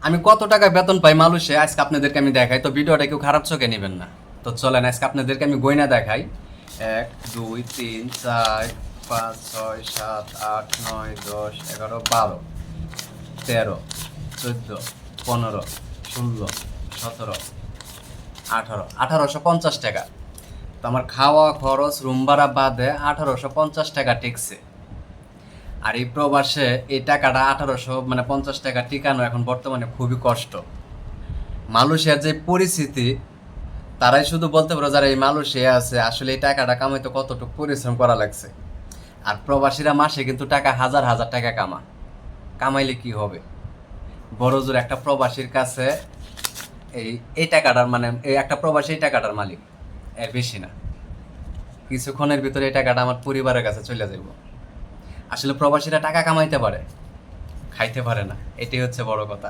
আমি কত টাকা বেতন পাই মালয়েশিয়ায় আজকে আপনাদেরকে আমি দেখাই, তো ভিডিওটা কেউ খারাপ চোখে নেবেন না। তো চলেন আজকে আপনাদেরকে আমি গয়না দেখাই। 1 2 3 4 5 6 7 8 9 10 11 12 13 14 15 16 17 18 1850 টাকা। তো আমার খাওয়া খরচ রুম ভাড়া বাদে 1850 টাকা টেকছে। আর এই প্রবাসে এই টাকাটা 1850 টাকা টিকানো এখন বর্তমানে খুবই কষ্ট। মালয়েশিয়ার যে পরিস্থিতি, তারাই শুধু বলতে পারো যারা এই মালয়েশিয়া আছে আসলে এই টাকাটা কামাইতে কতটুকু পরিশ্রম করা লাগছে। আর প্রবাসীরা মাসে কিন্তু টাকা হাজার হাজার টাকা কামাইলে কি হবে? বড় জোর একটা প্রবাসীর কাছে এই এই টাকাটার মানে এই একটা প্রবাসী এই টাকাটার মালিক, এর বেশি না। কিছুক্ষণের ভিতরে এই টাকাটা আমার পরিবারের কাছে চলে যাব। আসলে প্রবাসীরা টাকা কামাইতে পারে, খাইতে পারে না, এটাই হচ্ছে বড় কথা।